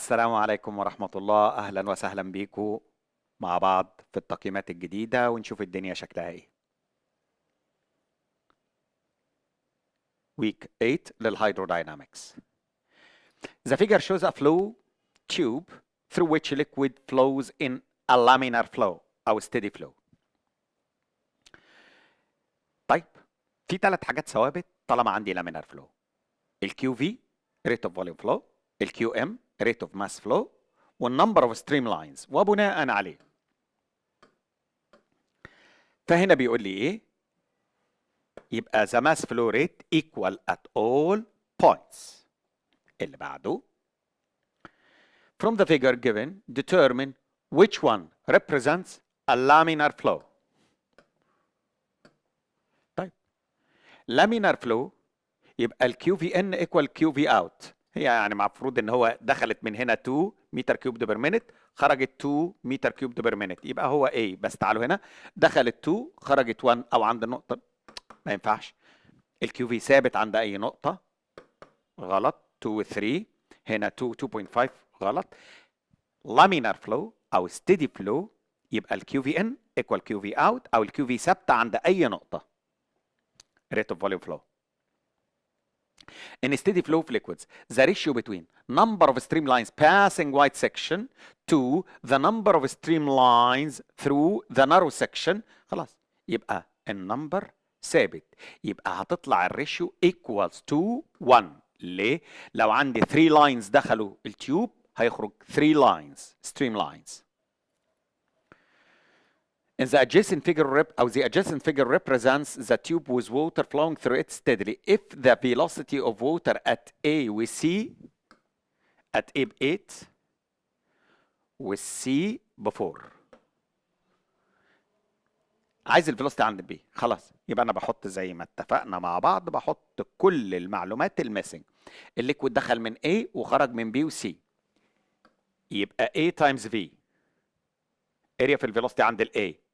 السلام عليكم ورحمة الله. أهلا وسهلا بيكم مع بعض في التقييمات الجديدة ونشوف الدنيا شكلها إيه. Week 8 للهيدروداينامكس. The figure shows a flow tube through which liquid flows in a laminar flow أو steady flow. طيب في ثلاث حاجات ثوابت طالما عندي laminar flow. ال QV rate of volume flow، ال QM rate of mass flow، والنمبر اوف streamlines وبناء عليه. فهنا بيقول لي ايه؟ يبقى the mass flow rate equal at all points. اللي بعده from the figure given determine which one represents a laminar flow. طيب laminar flow يبقى ال QVN equal QV out. هي يعني المفروض ان هو دخلت من هنا 2 متر كيوب بير مينت، خرجت 2 متر كيوب بير مينت، يبقى هو A. بس تعالوا هنا دخلت 2 خرجت 1 او عند النقطة، ما ينفعش. ال QV ثابت عند اي نقطة، غلط. 2 و 3 هنا 2 2.5 غلط. laminar flow او steady flow يبقى ال QVN equal QV out او ال QV ثابتة عند اي نقطة. rate of volume flow. In steady flow of liquids, the ratio between number of streamlines passing wide section to the number of streamlines through the narrow section خلاص يبقى النمبر ثابت، يبقى هتطلع الريشيو equals to 1. ليه؟ لو عندي 3 lines دخلوا التيوب هيخرج 3 lines streamlines. In the adjacent figure represents the tube with water flowing through it steadily. If the velocity of water at A و C at A ب 8 و C ب 4. عايز الفيلوسيتي عند B. خلاص يبقى انا بحط زي ما اتفقنا مع بعض، بحط كل المعلومات الميسنج. الليكويد دخل من A وخرج من B و C، يبقى A times V. اريا في الفيلوسيتي عند ال A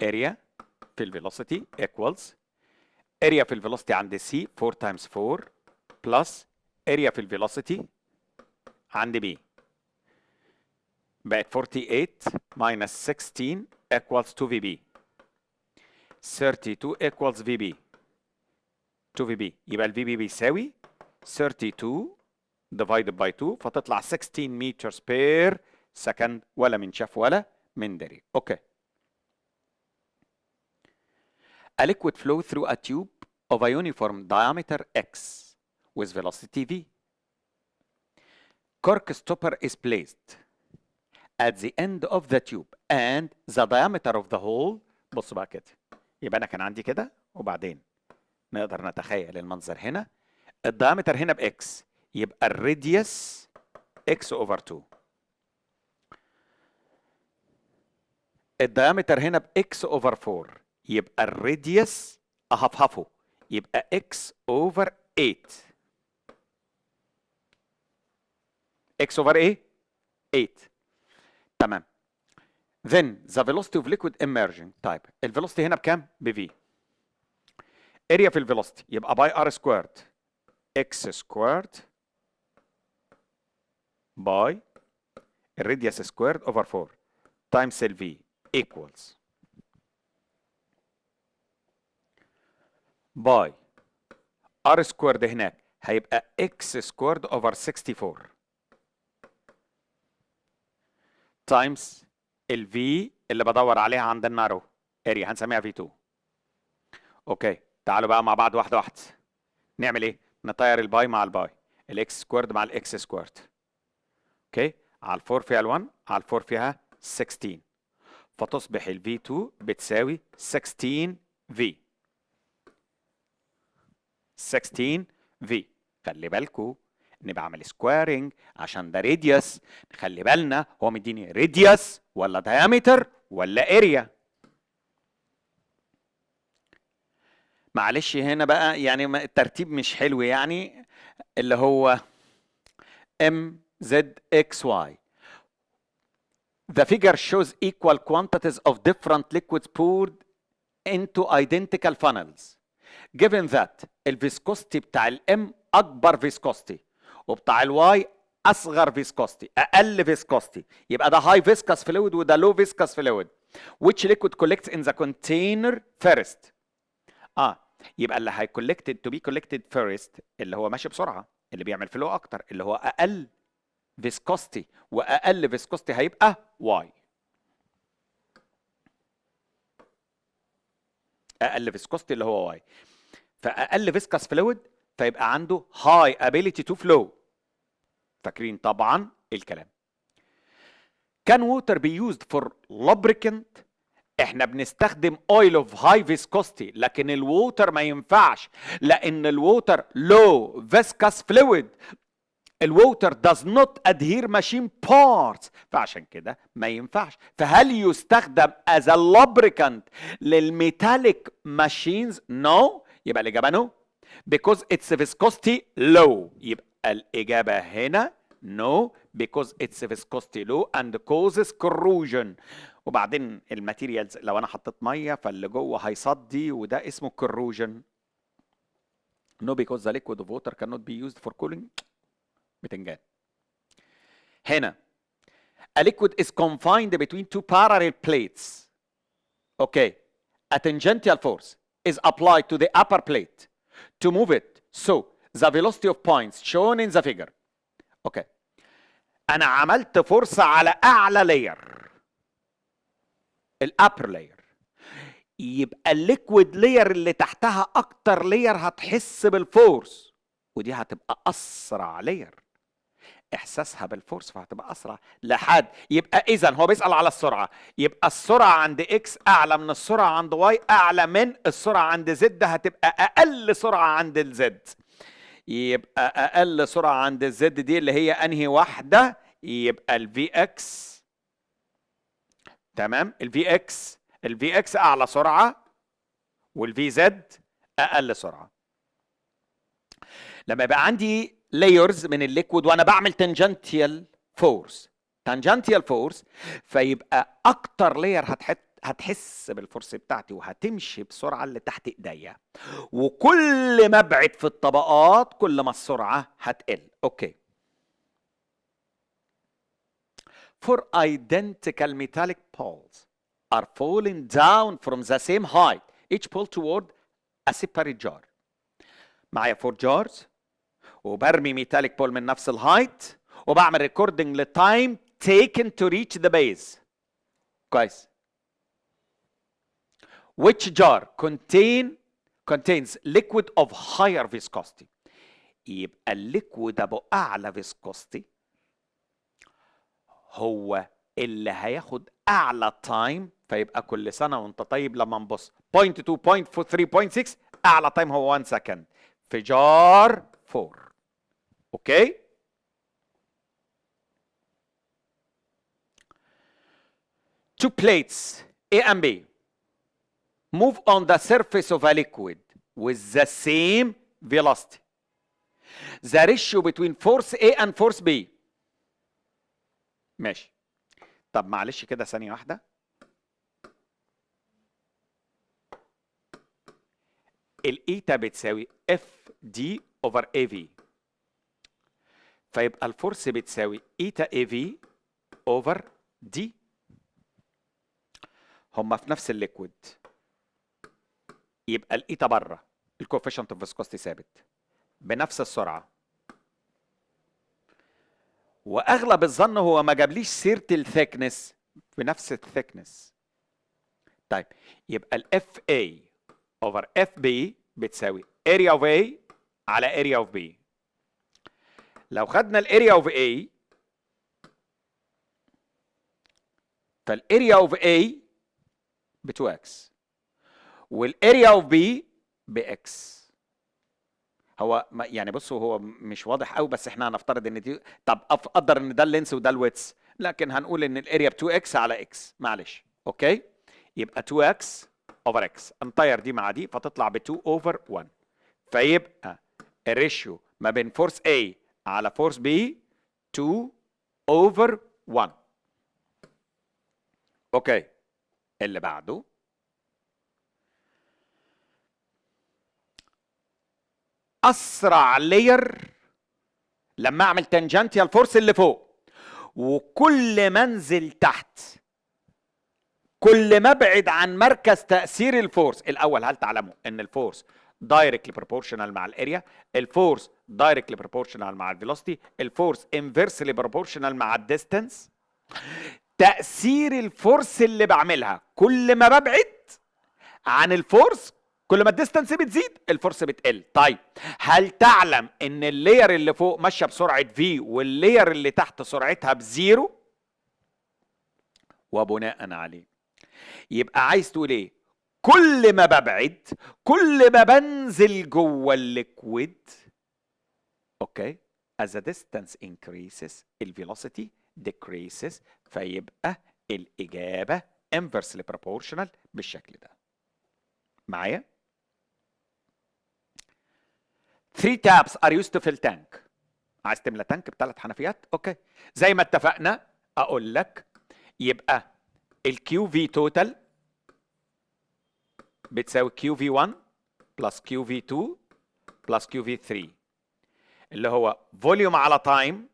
area في الفيلوسيتي equals area في الفيلوسيتي عند C 4 times 4 plus area في الفيلوسيتي عند B بقت 48 minus 16 equals 2 VB. 32 equals VB 2 VB، يبقى ال VB بيساوي 32 divided by 2 فتطلع 16 meters per second، ولا من شاف ولا من دري. اوكي. A liquid flow through a tube of a uniform diameter x with velocity v. Cork stopper is placed at the end of the tube and the diameter of the hole. بص بقى كده، يبقى انا كان عندي كده وبعدين نقدر نتخيل المنظر هنا. الدايمتر هنا باكس يبقى الراديوس x over 2. الدايمتر هنا باكس over 4 يبقى الراديوس اهفهفه يبقى x over 8. x over ايه؟ 8. تمام. Then the velocity of liquid emerging. طيب الفيلوسيتي هنا بكام؟ ب v. اريا في الفيلوسيتي يبقى باي r squared x squared باي الراديوس squared over 4 times ال v equals باي r squared هناك هيبقى x squared over 64 times ال v اللي بدور عليها عند النارو اريا هنسميها v2. اوكي تعالوا بقى مع بعض واحده واحده. نعمل ايه؟ نطير الباي مع الباي، الاكس سكويرد مع الاكس سكويرد. اوكي على ال4 فيها ال1 على ال4 فيها 16 فتصبح ال v2 بتساوي 16 v. 16 v. خلي بالكو اني بعمل سكويرنج عشان ده راديوس. خلي بالنا هو مديني راديوس ولا دايمتر ولا اريا. معلش هنا بقى يعني الترتيب مش حلو، يعني اللي هو m z x y. The figure shows equal quantities of different liquids poured into identical funnels given that الفيسكوستي بتاع الام اكبر فيسكوستي وبتاع الواي اصغر فيسكوستي اقل فيسكوستي، يبقى ده هاي فيسكس فلويد وده لو فيسكس فلويد. which liquid collects in the container first. يبقى اللي هي collected to be collected first اللي هو ماشي بسرعه، اللي بيعمل فلو اكتر، اللي هو اقل فيسكوستي، واقل فيسكوستي هيبقى واي. اقل فيسكوستي اللي هو واي، فاقل فيسكس فلويد فيبقى عنده high ability to flow. فاكرين طبعا الكلام. Can water be used for lubricant؟ احنا بنستخدم oil of high viscosity، لكن الووتر ما ينفعش، لان الووتر low viscous fluid. الووتر does not adhere machine parts، فعشان كده ما ينفعش. فهل يستخدم as a lubricant للميتاليك machines؟ No. يبقى الإجابة no because its viscosity low. يبقى الإجابة هنا no because its viscosity low and causes corrosion. وبعدين الماتيريالز لو أنا حطيت مية فاللي جوه هيصدي، وده اسمه corrosion. No because the liquid of water cannot be used for cooling. بتنجان. هنا a liquid is confined between two parallel plates. Okay. A tangential force is applied to the upper plate to move it. So the velocity of points shown in the figure. Okay. أنا عملت فرصة على أعلى layer، الupper layer. يبقى الليكويد layer اللي تحتها أكتر layer هتحس بالفورس، ودي هتبقى أسرع layer احساسها بالفورس، فهتبقى اسرع لحد. يبقى اذا هو بيسال على السرعه، يبقى السرعه عند اكس اعلى من السرعه عند واي اعلى من السرعه عند زد، هتبقى اقل سرعه عند الزد. يبقى اقل سرعه عند الزد دي اللي هي انهي واحده؟ يبقى الفي اكس. تمام. الفي اكس اعلى سرعه والفي زد اقل سرعه. لما يبقى عندي layers من الليكويد وانا بعمل tangential force فيبقى اكتر layer هتحس بالفورس بتاعتي وهتمشي بسرعه اللي تحت ايديا، وكل ما ابعد في الطبقات كل ما السرعه هتقل. اوكي. For identical metallic poles are falling down from the same height each pole toward a separate jar. معايا 4 jars وبرمي ميتاليك بول من نفس الهايت وبعمل ريكوردنج للتايم taken to reach the base. كويس. Which jar contains liquid of higher viscosity؟ يبقى الليكويد ابو اعلى viscosity هو اللي هياخد اعلى تايم. فيبقى كل سنه وانت طيب لما نبص 0.2 0.4 3.6 اعلى تايم هو 1 سكند في جار 4. اوكي. Two plates A and B move on the surface of a liquid with the same velocity. The ratio between force A and force B. ماشي. طب معلش كده ثانية واحدة. الإيتا بتساوي اف دي اوفر اي في، فيبقى الفورس بتساوي ايتا اي في اوفر دي. هما في نفس الليكويد، يبقى الايتا بره، الكوفيشنت اوف فيسكوستي ثابت بنفس السرعه. واغلب الظن هو ما جابليش سيره الثيكنس بنفس الثيكنس. طيب يبقى الاف اي اوفر اف بي بتساوي اريا اوف اي على اريا اوف بي. لو خدنا الاريا اوف اي فالاريا اوف اي ب 2x والاريا اوف بي باكس. هو يعني بصوا هو مش واضح قوي، بس احنا هنفترض ان دي، طب اقدر ان ده اللينس وده الويتس، لكن هنقول ان الاريا ب 2x على اكس. معلش. اوكي. يبقى 2x اوفر اكس انطير دي مع دي فتطلع ب 2 اوفر 1. فيبقى الريشيو ما بين فورس A على فورس B 2 اوفر 1. اوكي. اللي بعده اسرع لير لما اعمل تانجنتيال فورس اللي فوق، وكل ما انزل تحت كل ما ابعد عن مركز تاثير الفورس. الاول هل تعلموا ان الفورس دايركتلي بروبورشنال مع الاريا، الفورس دايركتلي بروبورشنال مع الفيلوسيتي، الفورس انفرسلي بروبورشنال مع الديستانس. تاثير الفورس اللي بعملها كل ما ببعد عن الفورس كل ما الديستانس بتزيد الفورس بتقل. طيب هل تعلم ان اللاير اللي فوق ماشيه بسرعه في واللاير اللي تحت سرعتها بزيرو؟ وبناء عليه يبقى عايز تقول ايه؟ كل ما ببعد كل ما بنزل جوه الليكويد. اوكي، as the distance increases الفيلوسيتي decreases، فيبقى الاجابه inversely proportional بالشكل ده. معايا؟ 3 taps are used to fill tank. عايز تملى تانك ب3 حنفيات؟ اوكي، زي ما اتفقنا اقول لك يبقى الكيو في توتال بتساوي كيو في 1 بلس كيو في 2 بلس كيو في 3، اللي هو فوليوم على تايم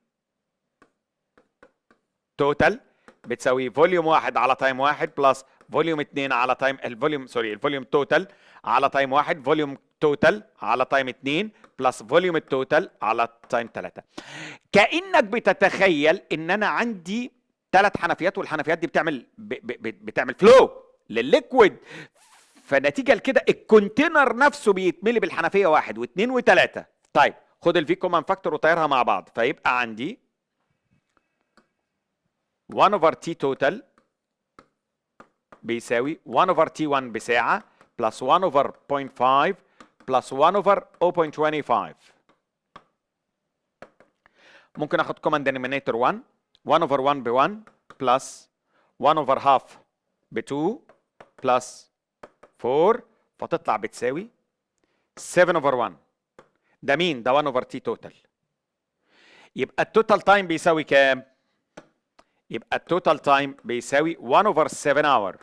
توتال بتساوي فوليوم 1 على تايم 1 بلس فوليوم 2 على تايم الفوليوم توتال على تايم 1 فوليوم توتال على تايم 2 بلس فوليوم التوتال على تايم 3. كأنك بتتخيل ان انا عندي 3 حنفيات، والحنفيات دي بتعمل فلو للليكويد، فنتيجه لكده الكونتينر نفسه بيتملي بالحنفيه 1 و2 و3. طيب خد الفي كومان فاكتور وطيرها مع بعض، فيبقى عندي 1 over t total بيساوي 1 over t1 بساعة plus 1 over 0.5 plus 1 over 0.25. ممكن اخد common denominator 1 1 over 1 ب 1 plus 1 over half ب 2 plus 4، فتطلع بتساوي 7 over 1. ده مين؟ ده 1 over t total. يبقى التوتال تايم بيساوي كام؟ يبقى التوتال تايم بيساوي 1 over 7 hour،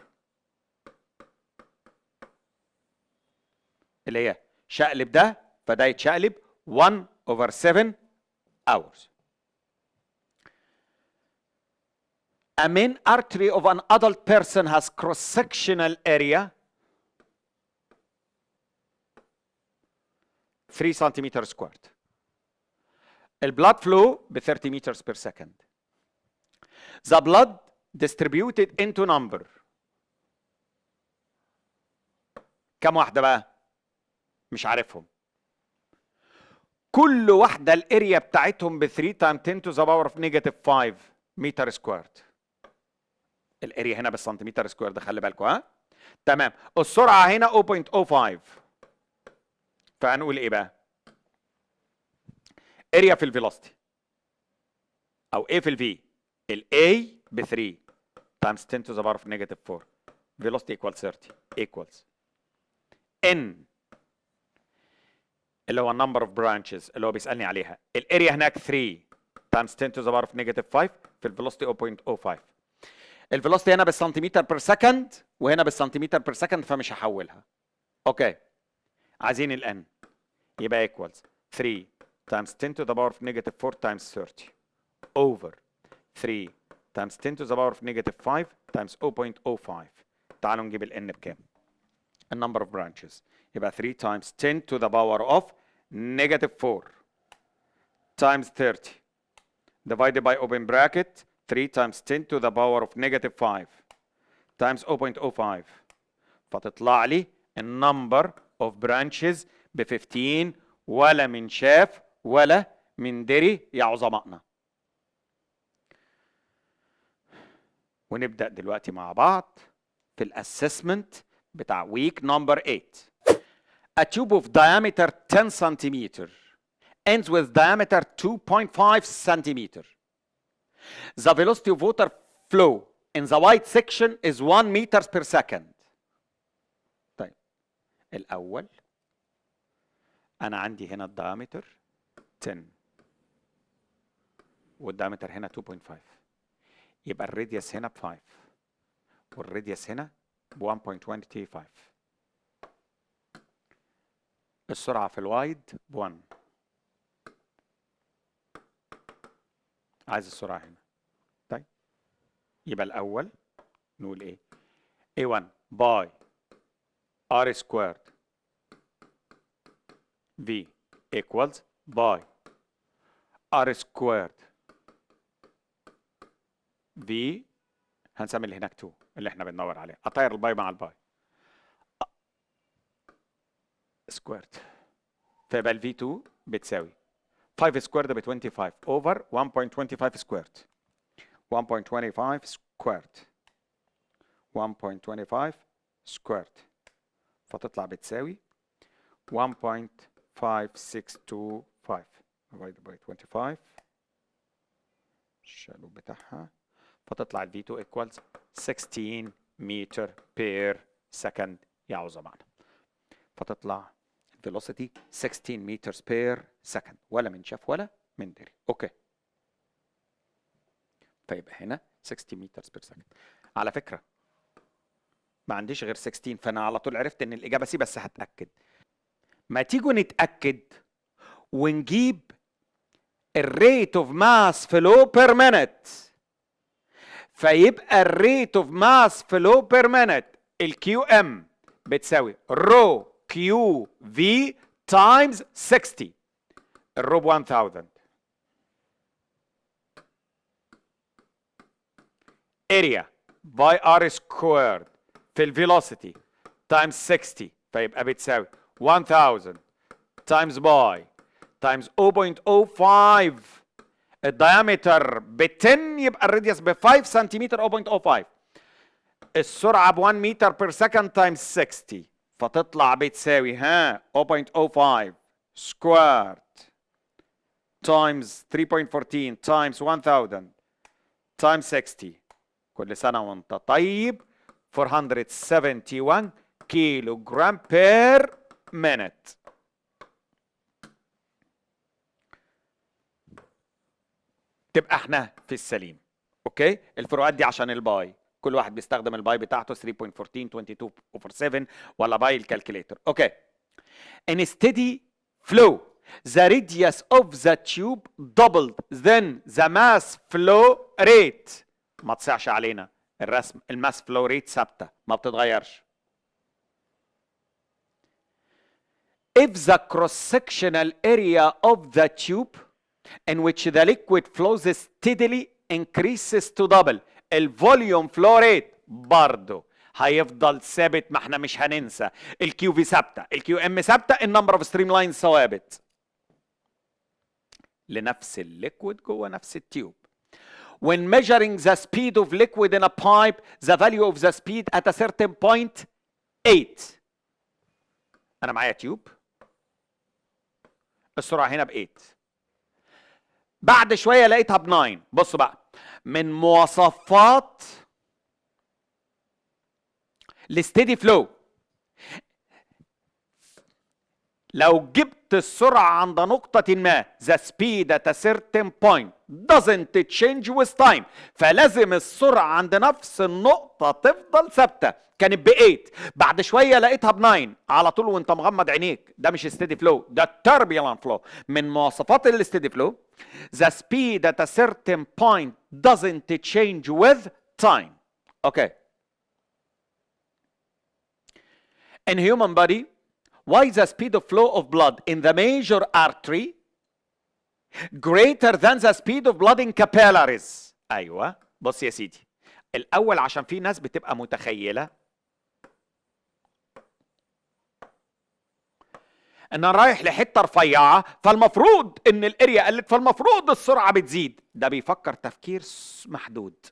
اللي هي شقلب ده فده يتشقلب 1 over 7 hours. A main artery of an adult person has cross-sectional area 3 centimeter squared. البلاد فلو ب 30 meters per second. The blood distributed into number. كم واحدة بقى؟ مش عارفهم. كل واحدة الاريا بتاعتهم ب 3 times 10 to the power of -5 متر سكويرد. الاريا هنا بالسنتيمتر سكوير ده، خلي بالكم ها؟ تمام. السرعة هنا 0.05. فهنقول ايه بقى؟ اريا في الفيلوسيتي او ايه في الفي، الاي ب 3 times 10 to the power of -4 velocity equals 30 equals n اللي هو number of branches اللي هو بيسألني عليها. الاريا هناك 3 times 10 to the power of -5 في الفيلوسيتي 0.05. الفيلوسيتي هنا بالسنتيمتر بير سكند وهنا بالسنتيمتر بير سكند، فمش هحولها. اوكي، عايزين الان يبقى equals 3 times 10 to the power of -4 times 30 over 3 times 10 to the power of -5 times 0.05. تعالوا نجيب الان بكام؟ النمبر اوف برانشز يبقى 3 times 10 to the power of -4 times 30 divided by open bracket 3 times 10 to the power of -5 times 0.05، فتطلع لي النمبر اوف برانشز ب 15. ولا من شاف ولا من دري يا عظمائنا. ونبدأ دلوقتي مع بعض في الاسسمنت بتاع week number 8. A tube of diameter 10 centimeter ends with diameter 2.5 centimeter. The velocity of water flow in the white section is 1 meters per second. طيب الأول أنا عندي هنا الدايمتر 10 والدايمتر هنا 2.5، يبقى الراديوس هنا ب 5 والراديوس هنا ب 1.125. السرعة في الوايد ب1. عايز السرعة هنا. طيب يبقى الأول نقول إيه؟ A1 باي R سكويرد V equals باي R سكويرد V، هنسمي اللي هناك 2 اللي احنا بندور عليه، أطير الباي مع الباي سكويرد، فيبقى ال V2 بتساوي 5 سكويرد ب 25 over 1.25 سكويرد 1.25 سكويرد 1.25 سكويرد، فتطلع بتساوي 1.5625 divided by 25 الشالوب بتاعها، فتطلع ال V2 equals 16 متر بير سكند يا عظماء. فتطلع velocity 16 meters per second، ولا من شاف ولا من دري. اوكي، فيبقى هنا 60 meters per second. على فكرة ما عنديش غير 16، فانا على طول عرفت ان الاجابة سي، بس هتأكد. ما تيجوا نتأكد ونجيب الريت اوف ماس فلو بير مينت، فيبقى الريت اوف ماس فلو بير مينت الكيو ام بتساوي رو كيو في تايمز 60، الرو ب 1000 اريا باي ار سكويرد في الفيلوسيتي تايمز 60، فيبقى بتساوي 1000 تايمز باي تايمز 0.05، الديامتر ب 10 يبقى الراديوس ب 5 سنتيمتر 0.05، السرعه ب 1 متر بير سكند تايمز 60، فتطلع بتساوي 0.05 سكويرد تايمز 3.14 تايمز 1000 تايمز 60. كل سنه وانت طيب. 471 كيلو جرام بير مينت. تبقى احنا في السليم. اوكي، الفروقات دي عشان الباي، كل واحد بيستخدم الباي بتاعته 3.14 22 over 7 ولا باي الكالكوليتر. اوكي. In steady flow the radius of the tube doubled then the mass flow rate. ما تصيعش علينا الرسم، الماس فلو ريت ثابته ما بتتغيرش. If the cross-sectional area of the tube in which the liquid flows steadily increases to double، الفوليوم فلو ريت برضه هيفضل ثابت. ما احنا مش هننسى الكيو في ثابته، الكيو ام ثابته، النمبر اوف ستريم لاينز ثوابت لنفس الليكويد جوه نفس التيوب. When measuring the speed of liquid in a pipe, the value of the speed at a certain point 8. أنا معايا تيوب، السرعة هنا ب 8، بعد شوية لقيتها ب 9. بصوا بقى، من مواصفات الستيدي فلو، لو جبت السرعة عند نقطة ما the speed at a certain point doesn't change with time، فلازم السرعة عند نفس النقطة تفضل ثابتة. كانت ب 8، بعد شوية لقيتها ب 9 على طول وانت مغمض عينيك، ده مش steady flow، ده turbulent flow. من مواصفات الsteady flow the speed at a certain point doesn't change with time. Okay. In human body, why the speed of flow of blood in the major artery greater than the speed of blood in capillaries؟ ايوه، بص يا سيدي، الاول عشان في ناس بتبقى متخيله ان انا رايح لحته رفيعه فالمفروض ان الاريا قلت فالمفروض السرعه بتزيد. ده بيفكر تفكير محدود.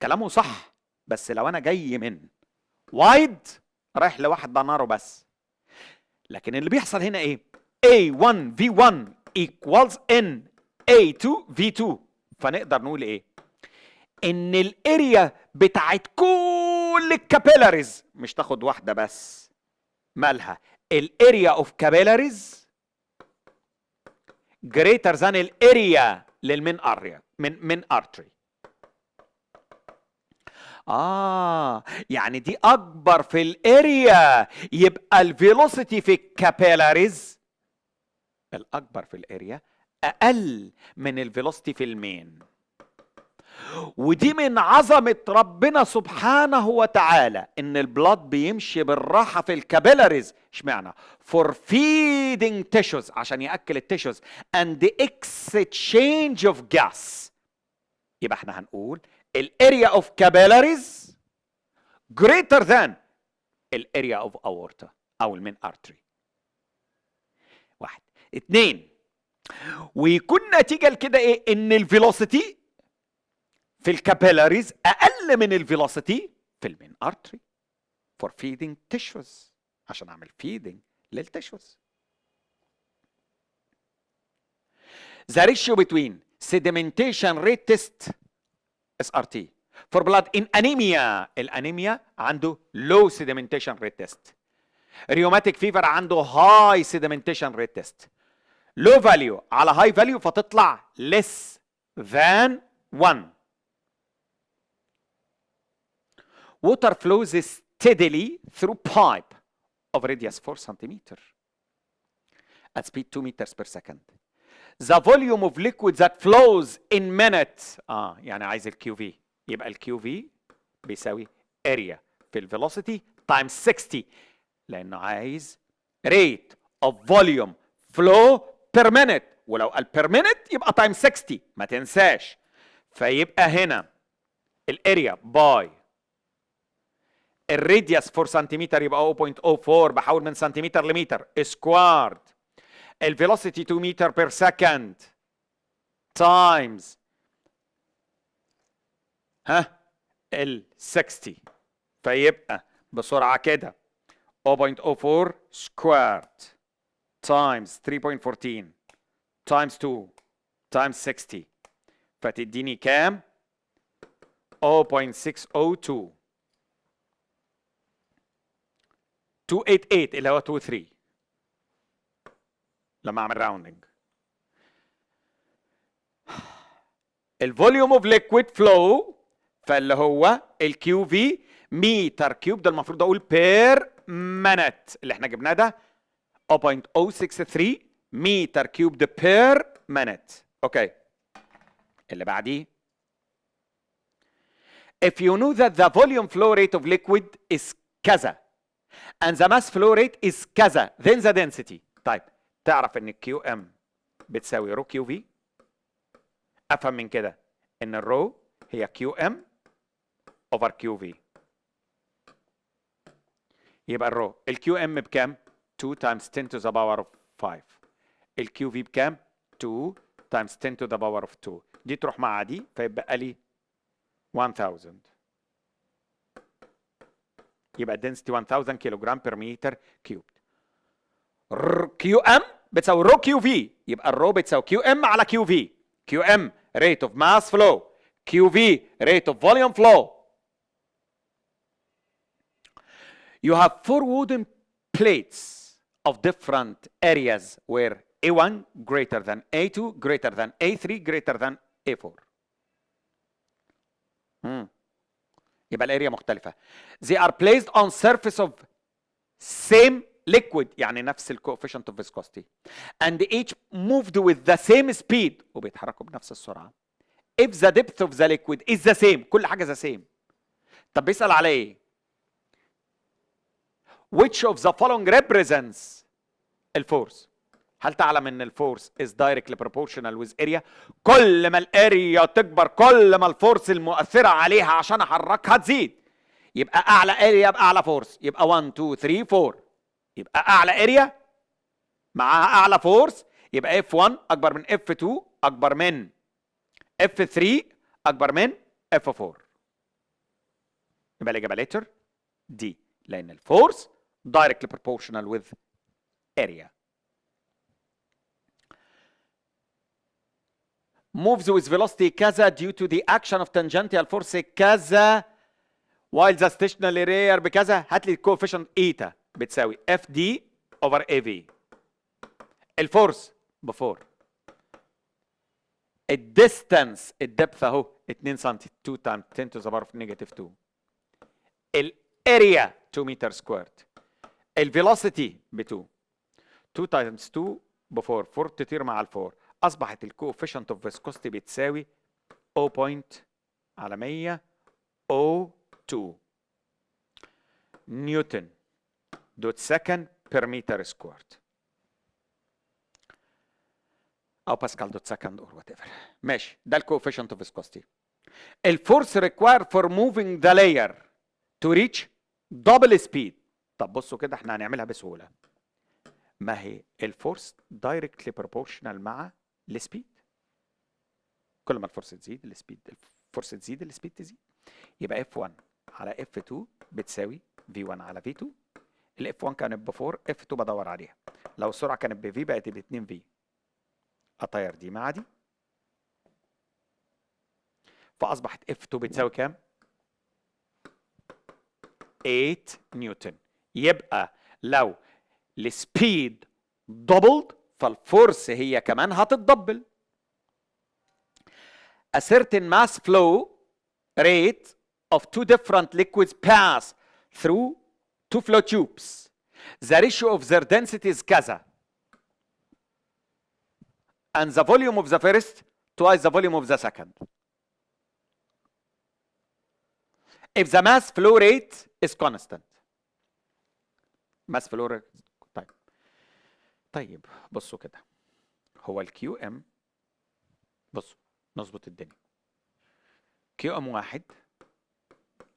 كلامه صح، بس لو انا جاي من وايد رايح لواحد بناره بس. لكن اللي بيحصل هنا ايه؟ A1 V1 equals N A2 V2، فنقدر نقول ايه؟ ان الاريا بتاعت كل الكابيلاريز مش تاخد واحده بس، مالها؟ الاريا اوف كابيلاريز greater than الاريا للمين اريا من ارتري. يعني دي اكبر في الاريا، يبقى الفيلوسيتي في الكابيلاريز الاكبر في الاريا اقل من الفيلوسيتي في المين. ودي من عظمة ربنا سبحانه وتعالى ان البلاد بيمشي بالراحة في الكابيلاريز. اشمعنى؟ for feeding tissues، عشان يأكل التيشوز and the exchange of gas. يبقى احنا هنقول الاريا of capillaries greater than الاريا of aorta او المين artery. واحد. اتنين، ويكون نتيجة لكده ايه؟ ان الفيلوسيتي في الكابيلاريز اقل من الفيلوسيتي في المين ارتري for feeding tissues، عشان اعمل feeding للتيشوز. The ratio between sedimentation rate test SRT for blood in anemia، الانيميا عنده low sedimentation rate test. rheumatic fever عنده high sedimentation rate test. low value على high value فتطلع less than 1. water flows steadily through pipe of radius 4 centimeter at speed 2 meters per second. The volume of liquid that flows in minutes، يعني عايز الكيو في، يبقى الكيو في بيساوي area في الفيلوسيتي times 60، لانه عايز rate of volume flow per minute، ولو قال per minute يبقى times 60 ما تنساش. فيبقى هنا الاريا باي الراديوس 4 سنتيمتر يبقى 0.04، بحول من سنتيمتر لمتر سكوارد. الفيلوسيتي 2 متر بير سكند تايمز ال 60، فيبقى بسرعه كده 0.04 سكوارد تايمز 3.14 تايمز 2 تايمز 60، فتديني كام؟ 0.602 288 اللي هو 23 لما اعمل راوندنج. الفوليوم اوف ليكويد فلو فاللي هو الكيو في متر كيوب، ده المفروض اقول بير مينت، اللي احنا جبناه ده 0.063 متر كيوب ده بير مينت. اوكي، اللي بعديه if you know that the volume flow rate of liquid is كذا and the mass flow rate is كذا then the density. طيب تعرف ان الكيو ام بتساوي رو كيو في، افهم من كده ان الرو هي كيو ام اوفر كيو في. يبقى الرو الكيو ام بكام؟ 2 times 10 to the power of 5. الكيو في بكام؟ 2 times 10 to the power of 2. دي تروح مع دي فيبقى لي 1000. يبقى density 1000 كيلو جرام بير متر كيوب. كيو ام بتساوي رو كيو في، يبقى الرو بتساوي كيو ام على كيو في. كيو ام rate of mass flow، كيو في rate of volume flow. You have 4 wooden plates of different areas where A1 greater than A2 greater than A3 greater than A4. يبقى الاريا مختلفة. They are placed on surface of same liquid، يعني نفس الكوفيشنت اوف viscosity and each moved with the same speed، وبيتحركوا بنفس السرعة. if the depth of the liquid is the same، كل حاجة the same. طب بيسأل على ايه؟ which of the following represents الفورس؟ هل تعلم ان الفورس is directly proportional with area؟ كل ما الاريا تكبر كل ما الفورس المؤثرة عليها عشان احركها تزيد. يبقى اعلى اريا يبقى اعلى فورس، يبقى 1 2 3 4، يبقى اعلى اريا معاها اعلى فورس، يبقى F1 اكبر من F2 اكبر من F3 اكبر من F4. يبقى الاجابه لتر دي، لان الفورس directly proportional with area. moves with velocity كذا due to the action of tangential force كذا while the stationary layer بكذا. هات لي الكوفيشنت ايتا بتساوي اف دي اوفر اي في. الفورس ب 4، الديستانس الدبث اهو 2 سم 2 times 10 to the power of negative 2. الاريا 2 متر سكويرد، الفيلوسيتي ب 2، 2 تايمز 2 ب 4، 4 تطير مع ال 4، اصبحت الكوفيشنت اوف فيسكوستي بتساوي 0.102 نيوتن دوت سكند بير متر سكويرد، او باسكال دوت سكند اور وات ايفر. ماشي، ده الكوفيشنت اوف فيسكوستي. الفورس ريكواير فور موفينج ذا لاير تو ريتش دبل سبيد. طب بصوا كده احنا هنعملها بسهوله. ما هي الفورس دايركتلي بروبورشنال مع السبيد، كل ما الفورس تزيد السبيد، الفورس تزيد السبيد تزيد. يبقى F1 على F2 بتساوي V1 على V2. ال F1 كانت ب 4، F2 بدور عليها. لو السرعه كانت ب V بقت ب 2V. اطير دي مع دي، فاصبحت F2 بتساوي كام؟ 8 نيوتن. يبقى لو السبيد دبلد فالفورس هي كمان هتتدبل. A certain mass flow rate of two different liquids pass through two flow tubes. The ratio of their density is كذا. And the volume of the first twice the volume of the second. If the mass flow rate is constant. mass flow rate. طيب بصوا كده، هو الكيو ام، بصوا نظبط الدنيا. كيو ام 1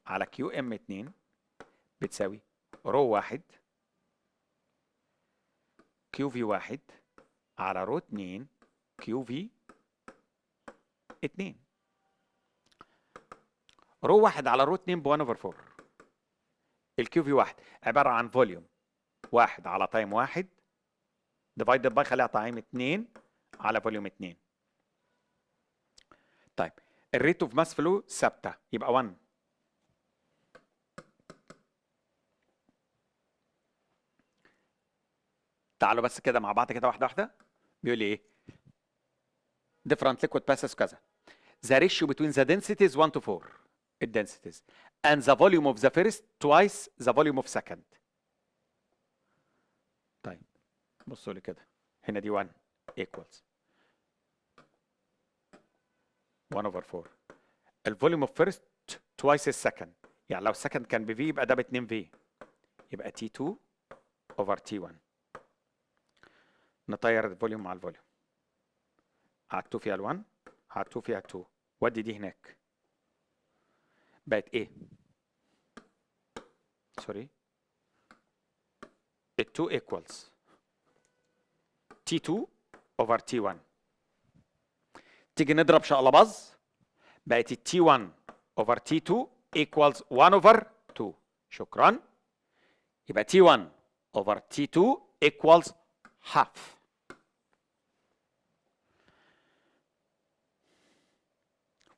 على كيو ام 2 بتساوي رو 1 كيو في 1 على رو 2 كيو في 2. رو 1 على رو 2 ب 1/4. الكيو في 1 عباره عن فوليوم 1 على تايم 1 ديفايدد باي، خليها تايم 2 على فوليوم 2. طيب الريت اوف ماس فلو ثابته يبقى 1. تعالوا بس كده مع بعض كده واحده واحده. بيقول لي ايه؟ different liquid passes كذا. The ratio between the densities 1 to 4 الdensities and the volume of the first twice the volume of second. طيب بصوا لي كده، هنا دي 1 equals 1/4. الفوليوم اوف فيرست twice السكند، يعني لو السكند كان ب V يبقى ده ب 2V، يبقى T2 over T1. نطير الفوليوم مع الفوليوم، على 2 فيها ال1 على 2 فيها 2، ودي دي هناك بقت ايه؟ سوري، ال 2 equals T2 over T1. تيجي نضرب شقلباظ، بقت ال T1 over T2 equals 1/2. شكرا. يبقى T1 over T2 equals half.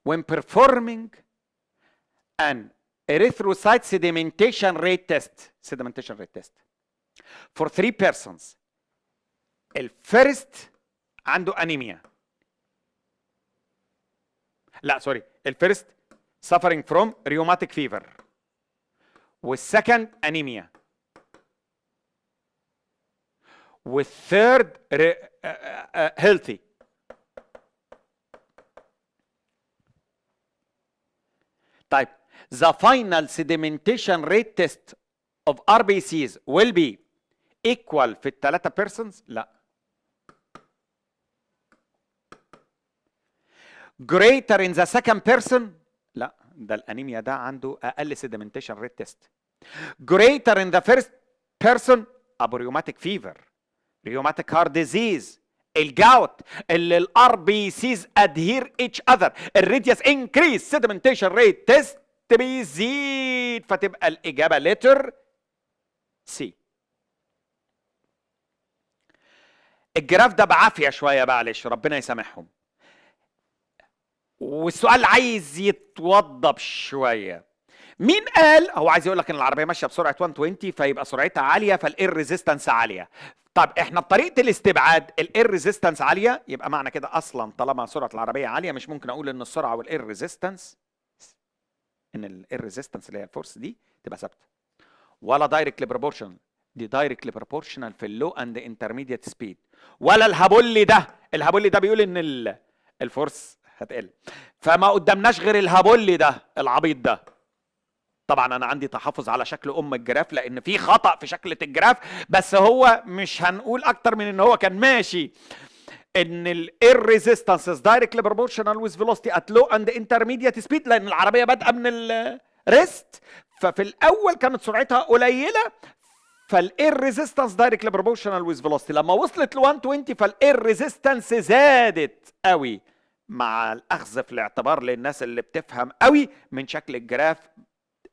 When performing an erythrocyte sedimentation rate test for 3 persons, الفيرست عنده انيميا، لا سوري، الفيرست suffering from rheumatic fever والسكند انيميا والثيرد healthy. طيب the final sedimentation rate test of RBCs will be equal في الثلاثة persons؟ لا. greater in the second person؟ لا، ده الانيميا ده عنده اقل sedimentation rate test. greater in the first person ابو rheumatic fever، rheumatic heart disease، الجاوت اللي الار بي سيز ادهير اتش اذر، الريديوس انكريس سيدمنتيشن ريت تيست بيزيد، فتبقى الاجابه لتر سي. الجراف ده بعافيه شويه معلش ربنا يسامحهم، والسؤال عايز يتوضب شويه. مين قال؟ هو عايز يقول لك ان العربيه ماشيه بسرعه 120 فيبقى سرعتها عاليه فالاير ريزيستنس عاليه. طب احنا بطريقه الاستبعاد الاير ريزيستنس عاليه، يبقى معنى كده اصلا طالما سرعه العربيه عاليه مش ممكن اقول ان السرعه والاير ريزيستنس ان الريزيستنس اللي هي الفورس دي تبقى ثابته، ولا دايركتلي بروبورشنال، دي دايركتلي بروبورشنال في اللو اند انترميديت سبيد، ولا الهابولي ده بيقول ان الفورس هتقل. فما قدامناش غير الهابولي ده العبيط ده. طبعا انا عندي تحفظ على شكل الجراف لان في خطأ في شكلة الجراف، بس هو مش هنقول اكتر من ان هو كان ماشي ان الاير ريزيستنس از دايركتلي بروبورشنال ويز فيلوسيتي ات لو اند انترميديت سبيد، لان العربيه بادئه من الريست، ففي الاول كانت سرعتها قليله، فالاير ريزيستنس دايركتلي بروبورشنال ويز فيلوسيتي. لما وصلت ل 120 فالاير ريزيستنس زادت قوي، مع الاخذ في الاعتبار للناس اللي بتفهم قوي من شكل الجراف.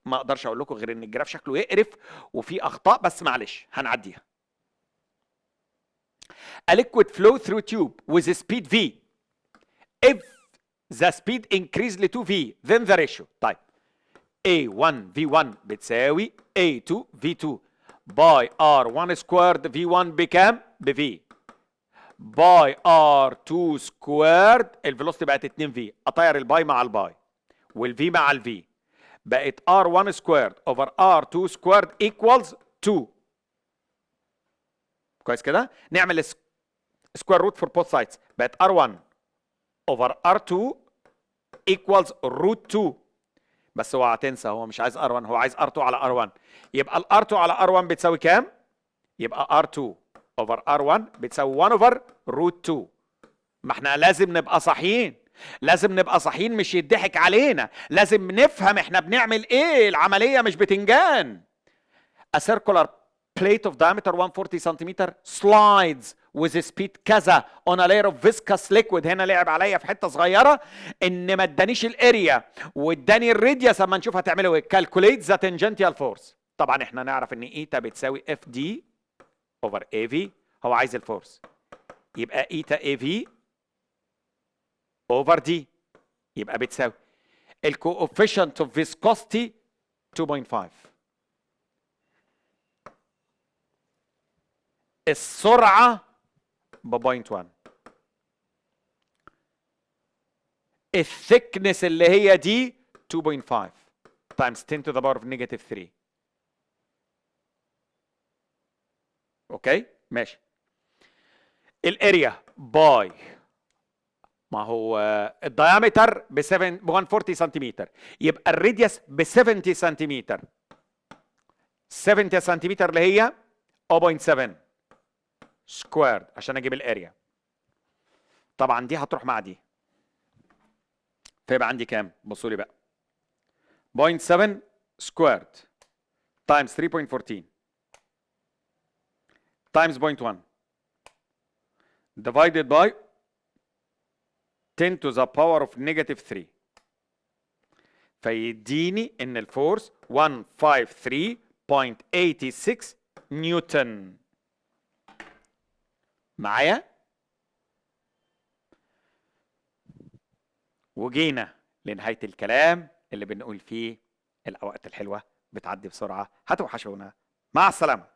ما اقدرش اقول لكم غير ان الجراف شكله يقرف وفي اخطاء، بس معلش هنعديها. A liquid flow through tube with a speed v. If the speed increased ل 2v then the ratio. طيب A1 V1 بتساوي A2 V2 باي R1 سكويرد V1 بكام؟ بV باي R2 سكويرد، الفيلوسيتي بقت 2v، اطير الباي مع الباي والفي مع الفي، بقت R1 سكويرد اوفر R2 سكويرد equals 2. كويس كده؟ نعمل سكوير روت فور بوث سايدز، بقت R1 اوفر R2 equals روت 2. بس اوعى تنسى هو مش عايز R1، هو عايز R2 على R1. يبقى ال R2 على R1 بتساوي كام؟ يبقى R2 اوفر R1 بتساوي 1 اوفر روت 2. ما احنا لازم نبقى صحيين، لازم نبقى صحيين، مش يضحك علينا، لازم نفهم احنا بنعمل ايه، العملية مش بتنجان. A circular plate of diameter 140 cm slides with a speed كذا on a layer of viscous liquid. هنا لعب عليا في حته صغيره ان ما ادانيش الاريا واداني الراديوس. اما نشوف هتعملوا ايه. calculate the tangential force. طبعا احنا نعرف ان ايتا بتساوي اف دي اوفر اي في، هو عايز الفورس، يبقى ايتا اي في اوفر دي، يبقى بتساوي الكوفيشنت اوف فيسكوستي 2.5. السرعة ب 0.1، الثيكنس اللي هي دي 2.5 times 10 to the power of negative 3. اوكي ماشي. الاريا باي، ما هو الديامتر ب 140 سنتيمتر، يبقى الراديوس ب 70 سنتيمتر. 70 سنتيمتر اللي هي 0.7 سكويرد عشان اجيب الاريا. طبعا دي هتروح مع دي، فيبقى عندي كام؟ بصوا لي بقى، 0.7 سكويرد تايمز 3.14 تايمز 0.1 divided by 10 to the power of negative 3، فيديني ان الفورس 153.86 نيوتن. معايا؟ وجينا لنهاية الكلام اللي بنقول فيه الأوقات الحلوة بتعدي بسرعة، هتوحشونا. مع السلامة.